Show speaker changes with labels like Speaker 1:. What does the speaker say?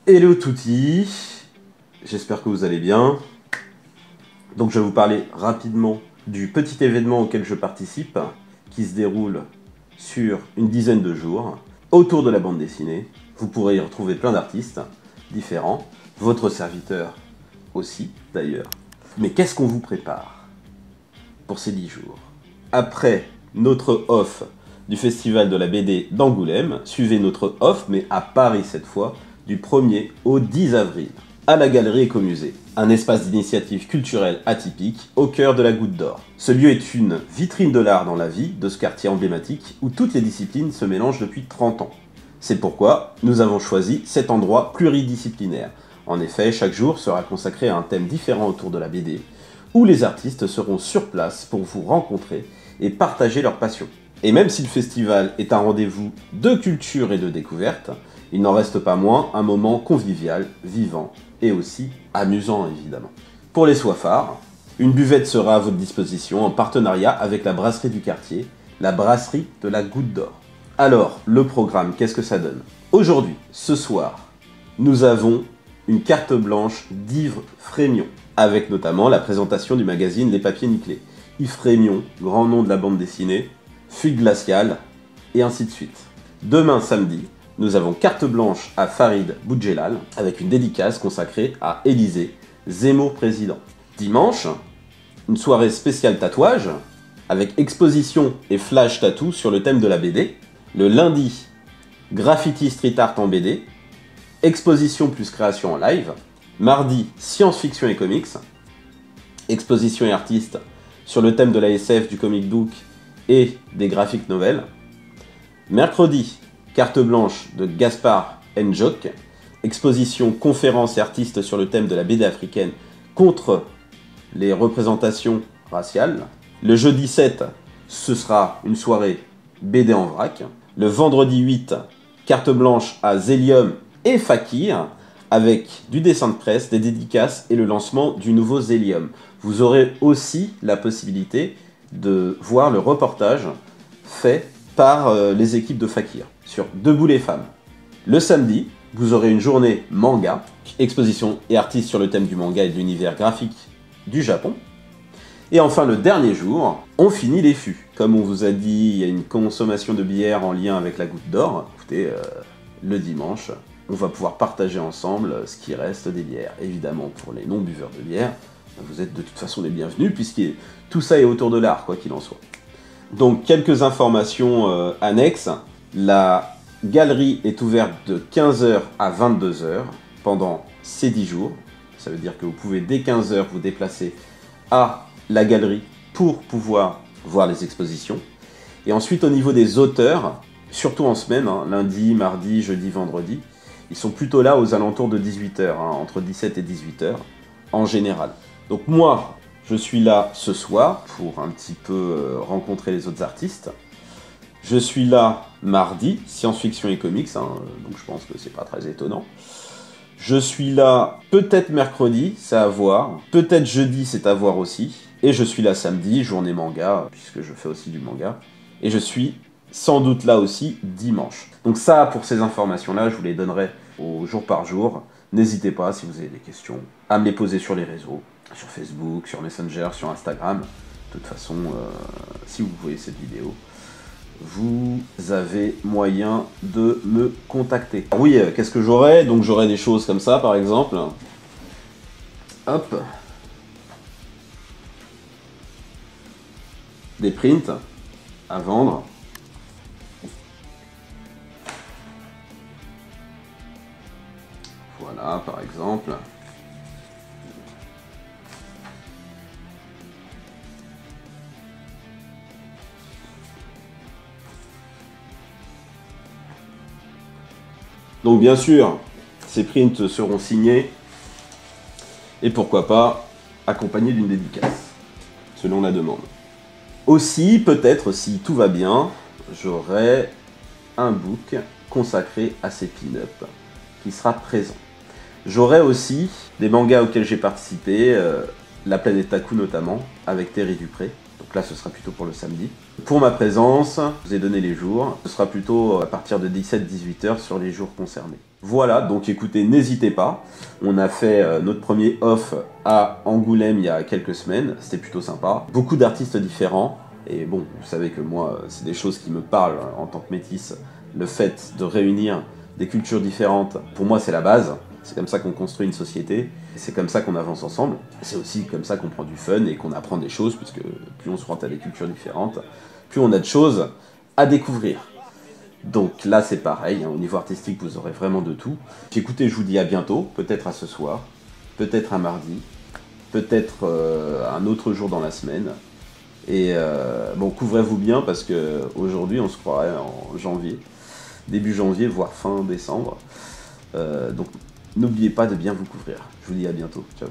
Speaker 1: Hello touti, j'espère que vous allez bien. Donc je vais vous parler rapidement du petit événement auquel je participe, qui se déroule sur une dizaine de jours, autour de la bande dessinée. Vous pourrez y retrouver plein d'artistes différents, votre serviteur aussi d'ailleurs. Mais qu'est-ce qu'on vous prépare pour ces 10 jours? Après notre off du Festival de la BD d'Angoulême, suivez notre off, mais à Paris cette fois, du 1er au 10 avril, à la Galerie Écomusée, un espace d'initiative culturelle atypique au cœur de la Goutte d'Or. Ce lieu est une vitrine de l'art dans la vie de ce quartier emblématique où toutes les disciplines se mélangent depuis 30 ans. C'est pourquoi nous avons choisi cet endroit pluridisciplinaire. En effet, chaque jour sera consacré à un thème différent autour de la BD, où les artistes seront sur place pour vous rencontrer et partager leur passion. Et même si le festival est un rendez-vous de culture et de découverte, il n'en reste pas moins un moment convivial, vivant et aussi amusant évidemment. Pour les soifards, une buvette sera à votre disposition en partenariat avec la brasserie du quartier, la brasserie de la Goutte d'Or. Alors, le programme, qu'est-ce que ça donne? Aujourd'hui, ce soir, nous avons une carte blanche d'Yves Frémion, avec notamment la présentation du magazine Les Papiers Nickelés. Yves Frémion, grand nom de la bande dessinée, Fuite glaciale, et ainsi de suite. Demain samedi, nous avons carte blanche à Farid Boudjelal, avec une dédicace consacrée à Élysée, Zemmour président. Dimanche, une soirée spéciale tatouage, avec exposition et flash tattoo sur le thème de la BD. Le lundi, graffiti street art en BD, exposition plus création en live. Mardi, science-fiction et comics, exposition et artistes sur le thème de la SF, du comic book et des graphic novels. Mercredi, carte blanche de Gaspard Njok, exposition, conférence et artistes sur le thème de la BD africaine contre les représentations raciales. Le jeudi 7, ce sera une soirée BD en vrac. Le vendredi 8, carte blanche à Zélium et Fakir, avec du dessin de presse, des dédicaces et le lancement du nouveau Zélium. Vous aurez aussi la possibilité de voir le reportage fait par les équipes de Fakir sur Debout les femmes. Le samedi, vous aurez une journée manga, exposition et artistes sur le thème du manga et de l'univers graphique du Japon. Et enfin, le dernier jour, on finit les fûts. Comme on vous a dit, il y a une consommation de bière en lien avec la Goutte d'Or. Écoutez, le dimanche, on va pouvoir partager ensemble ce qui reste des bières. Évidemment, pour les non-buveurs de bière, vous êtes de toute façon les bienvenus, puisque tout ça est autour de l'art, quoi qu'il en soit. Donc, quelques informations annexes. La galerie est ouverte de 15h à 22h pendant ces 10 jours. Ça veut dire que vous pouvez dès 15h vous déplacer à la galerie pour pouvoir voir les expositions. Et ensuite, au niveau des auteurs, surtout en semaine, lundi, mardi, jeudi, vendredi, ils sont plutôt là aux alentours de 18h, entre 17 et 18h en général. Donc moi, je suis là ce soir pour un petit peu rencontrer les autres artistes. Je suis là mardi, science-fiction et comics, donc je pense que c'est pas très étonnant. Je suis là peut-être mercredi, c'est à voir. Peut-être jeudi, c'est à voir aussi. Et je suis là samedi, journée manga, puisque je fais aussi du manga. Et je suis sans doute là aussi dimanche. Donc ça, pour ces informations-là, je vous les donnerai au jour par jour. N'hésitez pas, si vous avez des questions, à me les poser sur les réseaux, sur Facebook, sur Messenger, sur Instagram. De toute façon, si vous voyez cette vidéo, vous avez moyen de me contacter. Alors oui, qu'est-ce que j'aurai? Donc j'aurai des choses comme ça, par exemple. Hop. Des prints à vendre. Voilà, par exemple. Donc bien sûr, ces prints seront signés et pourquoi pas accompagnés d'une dédicace, selon la demande. Aussi, peut-être, si tout va bien, j'aurai un book consacré à ces pin-up qui sera présent. J'aurai aussi des mangas auxquels j'ai participé, La Planète Taku notamment, avec Terry Dupré. Donc là, ce sera plutôt pour le samedi. Pour ma présence, je vous ai donné les jours. Ce sera plutôt à partir de 17-18 h sur les jours concernés. Voilà, donc écoutez, n'hésitez pas. On a fait notre premier off à Angoulême il y a quelques semaines. C'était plutôt sympa. Beaucoup d'artistes différents. Et bon, vous savez que moi, c'est des choses qui me parlent en tant que métis. Le fait de réunir des cultures différentes, pour moi, c'est la base. C'est comme ça qu'on construit une société. Et c'est comme ça qu'on avance ensemble. C'est aussi comme ça qu'on prend du fun et qu'on apprend des choses, puisque plus on se rend à des cultures différentes, plus on a de choses à découvrir. Donc là, c'est pareil. Au niveau artistique, vous aurez vraiment de tout. Puis écoutez, je vous dis à bientôt. Peut-être à ce soir. Peut-être un mardi. Peut-être un autre jour dans la semaine. Et bon, couvrez-vous bien parce que aujourd'hui on se croirait en janvier, début janvier, voire fin décembre. Donc n'oubliez pas de bien vous couvrir. Je vous dis à bientôt. Ciao.